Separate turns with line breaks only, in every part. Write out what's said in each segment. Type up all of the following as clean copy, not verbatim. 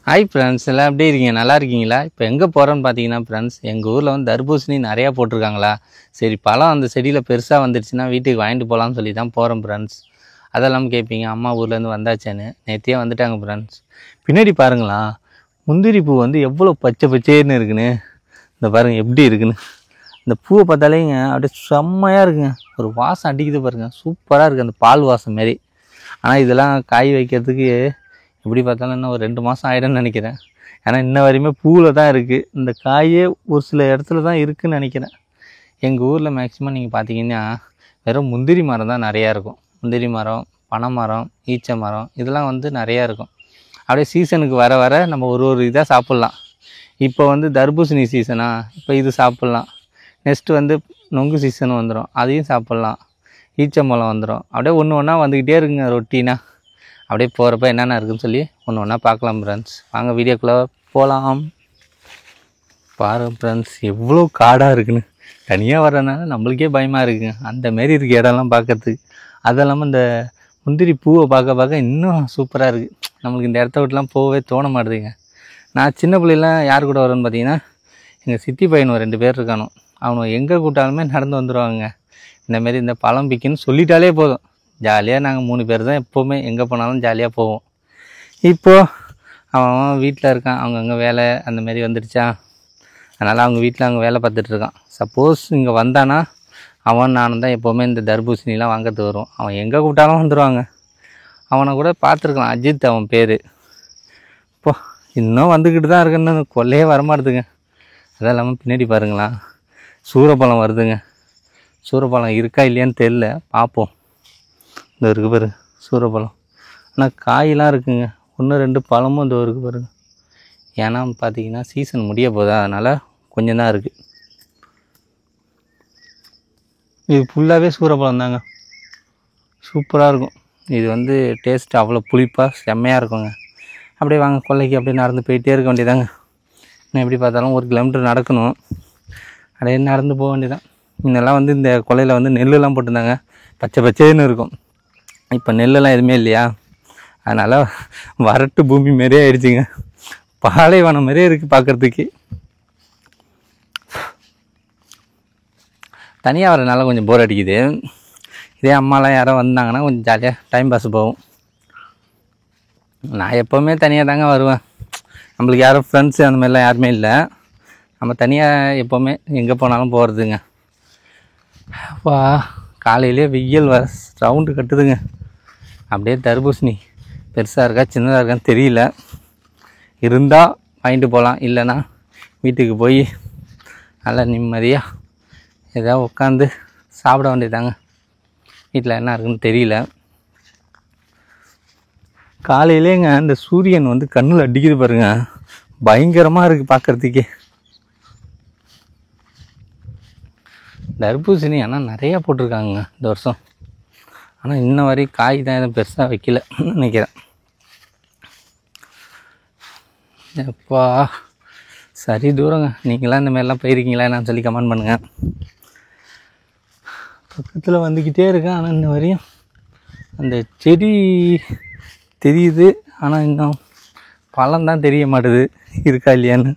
Hi friends, எல்லாம் எப்படி இருக்கீங்க? நல்லா இருக்கீங்களா? இப்போ எங்கே போகிறோன்னு பார்த்தீங்கன்னா ஃப்ரெண்ட்ஸ், எங்கள் ஊரில் வந்து தர்பூசணி நிறையா போட்டிருக்காங்களா. சரி, பழம் அந்த செடியில் பெருசாக வந்துடுச்சுன்னா வீட்டுக்கு வாங்கிட்டு போகலான்னு சொல்லி தான் போகிறோம் ஃப்ரெண்ட்ஸ். அதெல்லாம் கேட்பீங்க, அம்மா ஊர்லேருந்து வந்தாச்சேன்னு. நேற்றே வந்துட்டாங்க ஃப்ரெண்ட்ஸ். பின்னாடி பாருங்களா, முந்திரி பூ வந்து எவ்வளோ பச்சை பச்சேன்னு இருக்குன்னு. இந்த பாருங்கள் எப்படி இருக்குன்னு. இந்த பூவை பார்த்தாலேங்க அப்படியே செம்மையாக இருக்குங்க. ஒரு வாசம் அடிக்குது பாருங்கள், சூப்பராக இருக்குது, அந்த பால் வாசம் மாரி. ஆனால் இதெல்லாம் காய் வைக்கிறதுக்கு எப்படி பார்த்தாலும் இன்னும் ஒரு 2 மாதம் ஆகிடும்னு நினைக்கிறேன். ஏன்னா இன்ன வரையுமே பூவில் தான் இருக்குது. இந்த காயே ஒரு சில இடத்துல தான் இருக்குதுன்னு நினைக்கிறேன். எங்கள் ஊரில் மேக்ஸிமம் நீங்கள் பார்த்தீங்கன்னா வெறும் முந்திரி மரம் தான் நிறையா இருக்கும். முந்திரி மரம், பனை மரம், ஈச்சை மரம், இதெல்லாம் வந்து நிறையா இருக்கும். அப்படியே சீசனுக்கு வர வர நம்ம ஒரு இதாக சாப்பிட்லாம். இப்போ வந்து தர்பூசணி சீசனா, இப்போ இது சாப்பிட்லாம். நெக்ஸ்ட்டு வந்து நொங்கு சீசன் வந்துடும், அதையும் சாப்பிட்லாம். ஈச்சம்பழம் வந்துடும். அப்படியே ஒன்று ஒன்றா வந்துக்கிட்டே இருக்குங்க ரொட்டீனாக. அப்படியே போகிறப்ப என்னென்ன இருக்குதுன்னு சொல்லி ஒன்று ஒன்றா பார்க்கலாம் ஃப்ரெண்ட்ஸ். வாங்க வீடியோக்குள்ளே போகலாம். பாருங்கள் ஃப்ரெண்ட்ஸ், எவ்வளோ காடாக இருக்குன்னு. தனியாக வர்றதுனால நம்மளுக்கே பயமாக இருக்குங்க, அந்தமாரி இருக்குது இடம்லாம் பார்க்கறதுக்கு. அது இல்லாமல் இந்த முந்திரி பூவை பார்க்க இன்னும் சூப்பராக இருக்குது. நம்மளுக்கு இந்த இடத்த விட்டுலாம் போகவே தோண மாட்டேதுங்க. நான் சின்ன பிள்ளைலாம் யார் கூட வரேன்னு பார்த்தீங்கன்னா, எங்கள் சித்தி பையன் 2 பேர் இருக்கானோ, அவனை எங்கே கூட்டாலுமே நடந்து வந்துடுவாங்க. இந்தமாரி இந்த பழம் பிக்குன்னு சொல்லிட்டாலே போதும், ஜாலியாக நாங்கள் 3 பேர் தான் எப்போவுமே எங்கே போனாலும் ஜாலியாக போவோம். இப்போது அவன் வீட்டில் இருக்கான், அவங்கவுங்க வேலை அந்தமாரி வந்துடுச்சா, அதனால் அவங்க வீட்டில் அவங்க வேலை பார்த்துட்ருக்கான். சப்போஸ் இங்கே வந்தானா அவன் நானும் தான் எப்போவுமே இந்த தர்பூசணிலாம் வாங்கிறது வரும். அவன் எங்கே கூப்பிட்டாலும் வந்துடுவாங்க. அவனை கூட பார்த்துருக்கலாம், அஜித் அவன் பேர். இப்போ இன்னும் வந்துக்கிட்டு தான் இருக்குன்னு கொல்லையே வரமாட்டுதுங்க. அதெல்லாம் இல்லாமல் பின்னாடி பாருங்களா, சூரப்பழம் வருதுங்க. சூரப்பழம் இருக்கா இல்லையான்னு தெரில, பார்ப்போம். இந்த இருக்குது பாரு சூரப்பழம். ஆனால் காயெலாம் இருக்குங்க, 1-2 பழமும் இந்த இருக்குது பாருங்க. ஏன்னா பார்த்தீங்கன்னா சீசன் முடிய போதா, அதனால் கொஞ்சம் தான் இருக்குது. இது ஃபுல்லாகவே சூரப்பழம் தாங்க, சூப்பராக இருக்கும். இது வந்து டேஸ்ட் அவ்வளோ புளிப்பாக செம்மையாக இருக்குங்க. அப்படியே வாங்க கொல்லைக்கு அப்படியே நடந்து போயிட்டே இருக்க வேண்டியதாங்க. இன்னும் எப்படி பார்த்தாலும் 1 கிலோமீட்டர் நடக்கணும். அப்படியே நடந்து போக வேண்டியதான். முன்னெல்லாம் வந்து இந்த கொல்லையில் வந்து நெல்லெலாம் போட்டிருந்தாங்க, பச்சை பச்சைன்னு இருக்கும். இப்போ நெல்லெல்லாம் எதுவுமே இல்லையா, அதனால் வறட்டு பூமி மாரியே ஆயிடுச்சுங்க. பாலைவனம் மாரியே இருக்குது பார்க்குறதுக்கு. தனியாக வரனால கொஞ்சம் போர் அடிக்குது. இதே அம்மாலாம் யாரோ வந்தாங்கன்னா கொஞ்சம் ஜாலியாக டைம் பாஸ் போகும். நான் எப்போவுமே தனியாக தாங்க வருவேன். நம்மளுக்கு யாரும் ஃப்ரெண்ட்ஸு அந்த மாதிரிலாம் யாருமே இல்லை. நம்ம தனியாக எப்போவுமே எங்கே போனாலும் போகிறதுங்க. அப்பா காலையிலே வெயில் ரவுண்டு கட்டுதுங்க. அப்படியே தர்பூசணி பெருசாக இருக்கா சின்னதாக இருக்கான்னு தெரியல. இருந்தால் வாங்கிட்டு போகலாம், இல்லைன்னா வீட்டுக்கு போய் நல்லா நிம்மதியாக ஏதாவது உட்காந்து சாப்பிட வேண்டியதாங்க. வீட்டில் என்ன இருக்குன்னு தெரியல. காலையிலேங்க இந்த சூரியன் வந்து கண்ணில் அடிக்குது பாருங்க, பயங்கரமாக இருக்குது பார்க்குறதுக்கே. தர்பூசணி ஆனால் நிறையா போட்டிருக்காங்க இந்த வருஷம். ஆனால் இன்ன வரை காய் தான் எதுவும் பெருசாக வைக்கல நினைக்கிறேன். எப்பா சரி தூரங்க. நீங்களாம் இந்த மாதிரிலாம் போயிருக்கீங்களா என்னன்னு சொல்லி கமெண்ட் பண்ணுங்கள். பக்கத்தில் வந்துக்கிட்டே இருக்கேன், ஆனால் இன்ன வரையும் அந்த செடி தெரியுது, ஆனால் இன்னும் பழம் தான் தெரிய மாட்டுது இருக்கா இல்லையான்னு.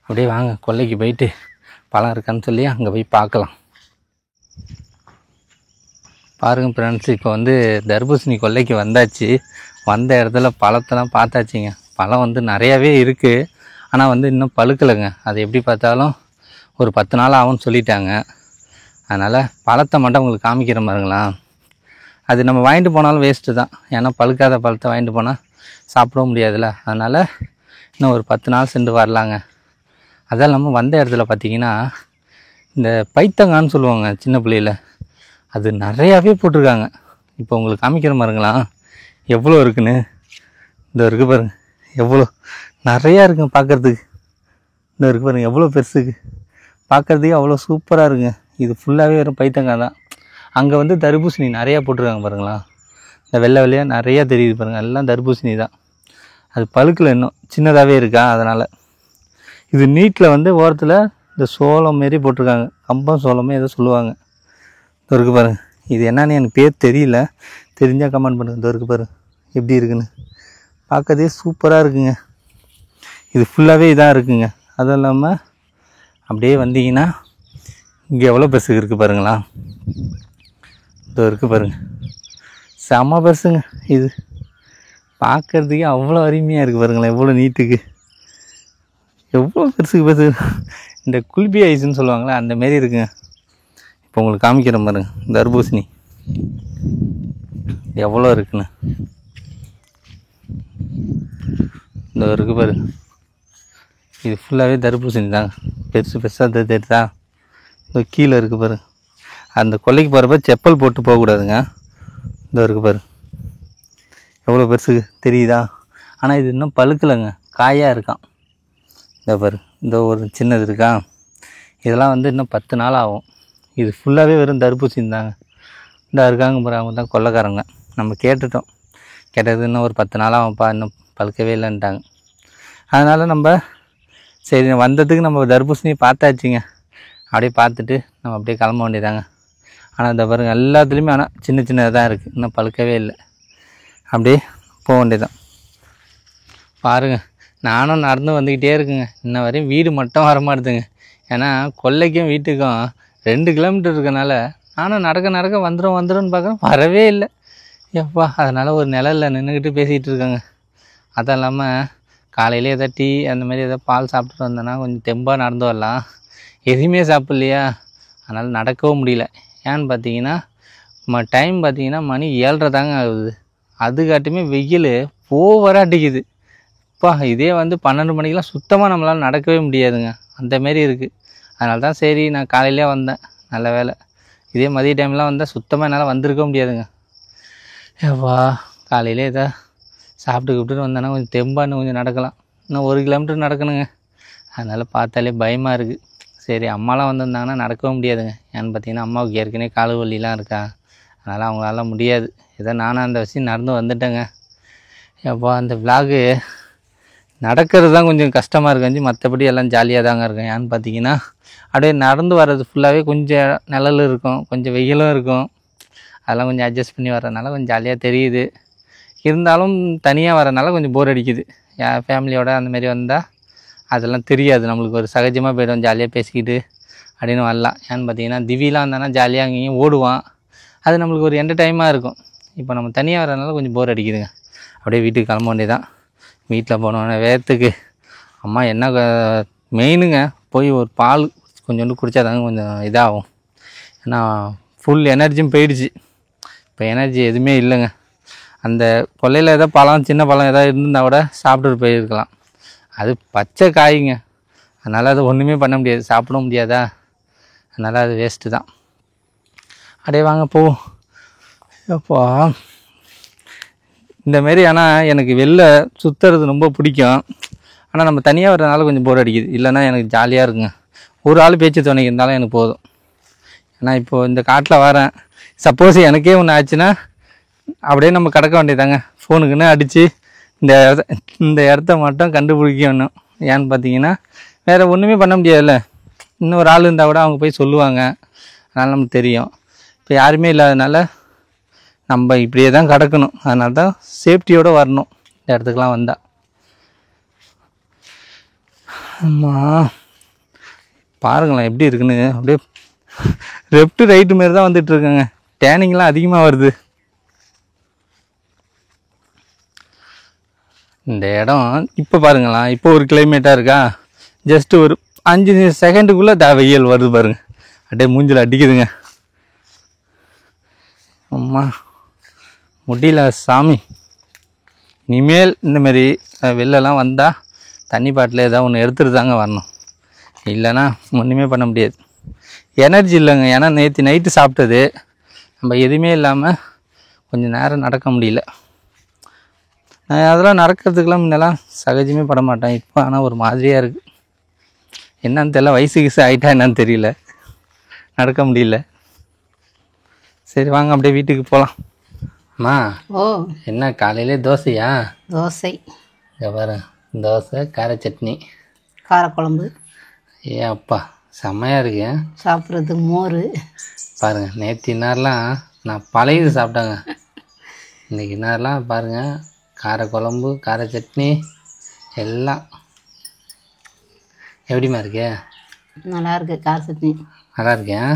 அப்படியே வாங்க கொல்லைக்கு போயிட்டு பழம் இருக்கான்னு சொல்லி அங்கே போய் பார்க்கலாம். பாருங்கள் ஃப்ரெண்ட்ஸ், இப்போ வந்து தர்பூசணி கொல்லைக்கு வந்தாச்சு. வந்த இடத்துல பழத்தெல்லாம் பார்த்தாச்சுங்க. பழம் வந்து நிறையாவே இருக்குது, ஆனால் வந்து இன்னும் பழுக்கலைங்க. அது எப்படி பார்த்தாலும் ஒரு 10 நாள் ஆகும்னு சொல்லிட்டாங்க. அதனால் பழத்தை மட்டும் உங்களுக்கு காமிக்கிற மாதிரிங்களா. அது நம்ம வாங்கிட்டு போனாலும் வேஸ்ட்டு தான், ஏன்னா பழுக்காத பழத்தை வாங்கிட்டு போனால் சாப்பிடவும் முடியாதுல்ல. அதனால் இன்னும் ஒரு 10 நாள் சென்று வரலாங்க. அதெல்லாம் இல்லாமல் வந்த இடத்துல பார்த்திங்கன்னா இந்த பைத்தங்கான்னு சொல்லுவாங்க சின்ன பிள்ளையில், அது நிறையாவே போட்டிருக்காங்க. இப்போ உங்களுக்கு காமிக்கிற மாதிரிங்களா எவ்வளோ இருக்குன்னு. இந்த இருக்குது பாருங்கள், எவ்வளோ நிறையா இருக்குங்க பார்க்குறதுக்கு. இந்த இருக்குது பாருங்கள் எவ்வளோ பெருசுக்கு, பார்க்குறதுக்கே அவ்வளோ சூப்பராக இருக்குங்க. இது ஃபுல்லாகவே வெறும் பைத்தங்காய் தான். அங்கே வந்து தர்பூசணி நிறையா போட்டிருக்காங்க பாருங்களா, இந்த வெள்ளை வெள்ளையாக நிறையா தெரியுது பாருங்கள், எல்லாம் தர்பூசணி தான். அது பழுக்கில் இன்னும் சின்னதாகவே இருக்கா. அதனால் இது நீட்டில் வந்து ஓரத்தில் இந்த சோளம் மாரி போட்டிருக்காங்க, கம்பம் சோளமே ஏதோ சொல்லுவாங்க. இருக்குது பாருங்கள், இது என்னன்னு எனக்கு பேர் தெரியல, தெரிஞ்சால் கமெண்ட் பண்ணுங்கள். இதோ இருக்குது பாருங்க எப்படி இருக்குன்னு. பார்க்கறதே சூப்பராக இருக்குங்க. இது ஃபுல்லாகவே இதாக இருக்குங்க. அதுவும் இல்லாமல் அப்படியே வந்தீங்கன்னா இங்கே எவ்வளோ பெருசுக்கு இருக்குது பாருங்களா. இதோ இருக்குது பாருங்கள், செம்ம பெருசுங்க. இது பார்க்குறதுக்கே அவ்வளோ அருமையாக இருக்குது பாருங்களேன். எவ்வளோ நீட்டுக்கு, எவ்வளோ பெருசுக்கு பெருசு. இந்த குல்பி ஐஸ்ன்னு சொல்லுவாங்களே அந்த மாரி இருக்குங்க. இப்போ உங்களுக்கு காமிக்கிறேன் பாருங்க தர்பூசணி எவ்வளோ இருக்குன்னு. இந்த இருக்குது பாருங்க, இது ஃபுல்லாகவே தர்பூசணி தாங்க. பெருசு பெருசாக தெரியுதா. இந்த கீழே இருக்குது பாருங்க. அந்த கொல்லைக்கு போகிறப்ப செப்பல் போட்டு போகக்கூடாதுங்க. இந்த இருக்குது பாருங்க எவ்வளோ பெருசுக்கு தெரியுதா. ஆனால் இது இன்னும் பழுக்கலைங்க, காயாக இருக்கான். இந்த பாரு, இந்த ஒரு சின்னது இருக்கா. இதெல்லாம் வந்து இன்னும் 10 நாள் ஆகும். இது ஃபுல்லாகவே வெறும் தர்பூசணி தாங்க. இந்த இருக்காங்க பாரு, அவங்க தான் கொள்ளைக்காரங்க. நம்ம கேட்டுட்டோம், கேட்டது இன்னும் ஒரு 10 நாள் ஆகும்ப்பா, இன்னும் பழுக்கவே இல்லைன்ட்டாங்க. அதனால் நம்ம சரி வந்ததுக்கு நம்ம தர்பூசணி பார்த்தாச்சுங்க. அப்படியே பார்த்துட்டு நம்ம அப்படியே கிளம்ப வேண்டியதாங்க. ஆனால் இந்த பாருங்க எல்லாத்துலேயுமே ஆனால் சின்ன சின்னதாக தான் இருக்குது, இன்னும் பழுக்கவே இல்லை. அப்படியே போக வேண்டியதான். பாருங்கள், நானும் நடந்து வந்துக்கிட்டே இருக்குங்க. இன்ன வரையும் வீடு மட்டும் வரமாட்டுதுங்க. ஏன்னா கொல்லைக்கும் வீட்டுக்கும் 2 கிலோமீட்டர் இருக்கனால நானும் நடக்க வந்துடும் பார்க்குறேன், வரவே இல்லை எப்பா. அதனால் ஒரு நிழலில் நின்றுக்கிட்டு பேசிகிட்டு இருக்கேங்க. அதுவும் இல்லாமல் காலையிலே எதாவது டீ அந்த மாதிரி எதாவது பால் சாப்பிட்டுட்டு வந்தேன்னா கொஞ்சம் தெம்பாக நடந்து வரலாம். எதுவுமே சாப்பிட்லையா, அதனால் நடக்கவும் முடியல. ஏன்னு பார்த்தீங்கன்னா டைம் பார்த்தீங்கன்னா மணி 7:30 தாங்க ஆகுது. அதுக்காட்டுமே வெயில் ஓவராக அடிக்குது. அப்பா இதே வந்து 12 மணிக்கெலாம் சுத்தமாக நம்மளால் நடக்கவே முடியாதுங்க, அந்தமாரி இருக்குது. அதனால தான் சரி நான் காலையிலே வந்தேன், நல்ல வேலை. இதே மதிய டைம்லாம் வந்தால் சுத்தமாக என்னால் வந்திருக்க முடியாதுங்க. ஏப்பா காலையிலே எதாவது சாப்பிட்டு வந்தேன்னா கொஞ்சம் தெம்பான்னு கொஞ்சம் நடக்கலாம். இன்னும் 1 கிலோமீட்டர் நடக்கணுங்க. அதனால் பார்த்தாலே பயமாக இருக்குது. சரி அம்மாலாம் வந்திருந்தாங்கன்னா நடக்கவும் முடியாதுங்க. ஏன்னு பார்த்தீங்கன்னா அம்மாவுக்கு ஏற்கனவே கால் வலிலாம் இருக்கா, அதனால் அவங்களால முடியாது. ஏதோ நானும் அந்த விஷயம் நடந்து வந்துட்டேங்க. எப்போ அந்த விலாகு நடக்கிறது தான் கொஞ்சம் கஷ்டமாக இருக்காச்சு, மற்றபடி எல்லாம் ஜாலியாக தாங்க இருக்கும். ஏன்னு பார்த்தீங்கன்னா அப்படியே நடந்து வர்றது ஃபுல்லாகவே கொஞ்சம் நிழல் இருக்கும், கொஞ்சம் வெயிலும் இருக்கும். அதெல்லாம் கொஞ்சம் அட்ஜஸ்ட் பண்ணி வர்றதுனால கொஞ்சம் ஜாலியாக தெரியுது. இருந்தாலும் தனியாக வரனால கொஞ்சம் போர் அடிக்குது. என் ஃபேமிலியோடு அந்தமாரி வந்தால் அதெல்லாம் தெரியாது, நம்மளுக்கு ஒரு சகஜமாக போய்டும், ஜாலியாக பேசிக்கிட்டு அப்படின்னு வரலாம். ஏன்னு பார்த்தீங்கன்னா திவிலாம் வந்தானா ஜாலியாக அங்கேயும் ஓடுவான், அது நம்மளுக்கு ஒரு என்டர்டைமாக இருக்கும். இப்போ நம்ம தனியாக வரனால கொஞ்சம் போர் அடிக்குதுங்க. அப்படியே வீட்டுக்கு கிளம்ப வேண்டியதான். வீட்டில் போனோடனே வேர்த்துக்கு அம்மா என்ன மெயினுங்க, போய் ஒரு பால் கொஞ்சோண்டு குடித்தா தாங்க கொஞ்சம் இதாகும். ஏன்னா ஃபுல் எனர்ஜியும் போயிடுச்சு. இப்போ எனர்ஜி எதுவுமே இல்லைங்க. அந்த கொல்லையில் ஏதோ பழம் சின்ன பழம் ஏதாவது இருந்திருந்தால் கூட சாப்பிட்டுட்டு போயிருக்கலாம். அது பச்சை காய்ங்க, அதனால் அது ஒன்றுமே பண்ண முடியாது, சாப்பிட முடியாதா, அதனால் அது வேஸ்ட்டு தான். அப்படியே வாங்க போவோம். அப்போ இந்தமாரி ஆனால் எனக்கு வெளில சுற்றுறது ரொம்ப பிடிக்கும். ஆனால் நம்ம தனியாக வர்றதுனால கொஞ்சம் போர் அடிக்குது. இல்லைன்னா எனக்கு ஜாலியாக இருக்குங்க, ஒரு ஆள் பேச்சு துணைக்கு இருந்தாலும் எனக்கு போதும். ஏன்னா இப்போது இந்த காட்டில் வரேன், சப்போஸ் எனக்கே ஒன்று ஆச்சுன்னா அப்படியே நம்ம கிடக்க வேண்டியதாங்க. ஃபோனுக்குன்னு அடித்து இந்த இடத்த மட்டும் கண்டுபிடிக்கணும். ஏன்னு பார்த்தீங்கன்னா வேறு ஒன்றுமே பண்ண முடியாதுல்ல. இன்னொரு ஆள் இருந்தால் கூட அவங்க போய் சொல்லுவாங்க, அதனால் நமக்கு தெரியும். இப்போ யாருமே இல்லாதனால நம்ம இப்படியே தான் கிடக்கணும். அதனால தான் சேஃப்டியோடு வரணும் இந்த இடத்துக்கெலாம் வந்தால். ஆமாம் பாருங்களேன் எப்படி இருக்குன்னு. அப்படியே லெஃப்ட்டு ரைட்டு மாரி தான் வந்துட்டுருக்கேங்க. டேனிங்லாம் அதிகமாக வருது. இந்த இடம் இப்போ பாருங்களா, இப்போ ஒரு கிளைமேட்டாக இருக்கா, ஜஸ்ட்டு ஒரு 5 செகண்டுக்குள்ளே வெயில் வருது பாருங்கள், அப்படியே மூஞ்சில் அடிக்குதுங்க. அம்மா முடியல சாமி. இனிமேல் இந்தமாரி வெளிலலாம் வந்தால் தண்ணி பாட்டில் ஏதாவது ஒன்று எடுத்துகிட்டு தாங்க வரணும், இல்லைன்னா ஒன்றுமே பண்ண முடியாது. எனர்ஜி இல்லைங்க. ஏன்னா நேற்று நைட்டு சாப்பிட்டது நம்ம எதுவுமே இல்லாமல் கொஞ்சம் நேரம் நடக்க முடியல. நான் அதெல்லாம் நடக்கிறதுக்கெல்லாம் முன்னெல்லாம் சகஜமே பட மாட்டேன். இப்போ ஆனால் ஒரு மாதிரியாக இருக்குது, என்னன்னு தெரியல, வயசு ஆகிட்டா என்னன்னு தெரியல, நடக்க முடியல. சரி வாங்க அப்படியே வீட்டுக்கு போகலாம். அம்மா
ஓ
என்ன காலையிலே தோசையா?
தோசை,
இங்கே பாரு, தோசை கார சட்னி
காரக்குழம்பு.
ஏன் அப்பா செம்மையாக இருக்கு.
சாப்பிட்றதுக்கு மோர்.
பாருங்கள் நேற்று நேரம்லாம் நான் பழையது சாப்பிட்டாங்க. இன்றைக்கி என்னெல்லாம் பாருங்கள், கார குழம்பு, கார சட்னி எல்லாம். எப்படிம்மா இருக்கு?
நல்லா இருக்கு கார சட்னி.
நல்லா இருக்கேன்.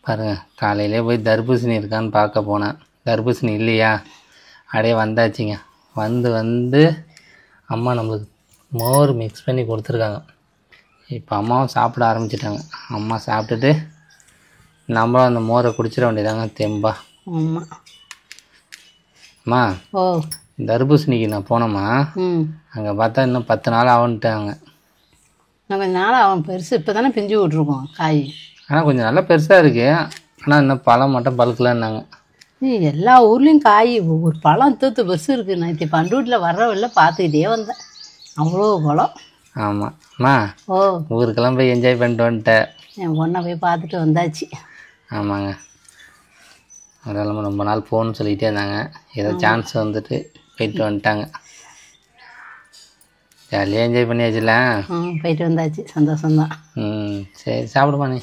பாருங்கள், காலையிலே போய் தர்பூசணி இருக்கான்னு பார்க்க போனேன். தர்பூசணி இல்லையா, அப்படியே வந்தாச்சுங்க. வந்து அம்மா நம்மளுக்கு மோர் மிக்ஸ் பண்ணி கொடுத்துருக்காங்க. இப்போ அம்மாவும் சாப்பிட ஆரம்பிச்சிட்டாங்க. அம்மா சாப்பிட்டுட்டு நம்மளும் அந்த மோரை குடிச்சிட வேண்டியதாங்க தெம்பா.
ஆமாம்.
அம்மா,
ஓ.
தர்பூசணிக்கு நான் போனோம்மா, அங்கே பார்த்தா இன்னும் 10 நாள் ஆகுன்ட்டாங்க.
நான் கொஞ்சம் நாள் அவன் பெருசு இப்போ தானே பிஞ்சு விட்ருக்கோம் காய்.
ஆனால் கொஞ்சம் நல்லா பெருசாக இருக்குது. ஆனால் இன்னும் பழம் மட்டும் பழுக்கலன்னாங்க.
எல்லா ஊர்லேயும் காய் ஒரு பழம் தூத்து பெருசு இருக்குது. நான் இப்போ பண்டூட்டில் வர்றவில்ல பார்த்துக்கிட்டே வந்தேன். அவ்வளோ பழம்.
ஆமாம் அம்மா.
ஓ.
ஊருக்கெல்லாம் போய் என்ஜாய் பண்ணிட்டு வந்துட்டேன்.
என் பொண்ணை போய் பார்த்துட்டு வந்தாச்சு.
ஆமாங்க. அதெல்லாம் ரொம்ப நாள் போகணுன்னு சொல்லிகிட்டே இருந்தாங்க. ஏதோ சான்ஸ் வந்துட்டு போயிட்டு வந்துட்டாங்க. ஜாலியாக என்ஜாய் பண்ணியாச்சுல.
போயிட்டு வந்தாச்சு, சந்தோஷம்தான்.
சரி, சாப்பிடுமா நீ.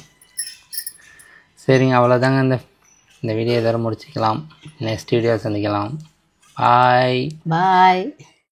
சரிங்க, அவ்வளோதாங்க. இந்த வீடியோ இதோட முடிச்சுக்கலாம். நெக்ஸ்ட் வீடியோ சந்திக்கலாம். பாய்.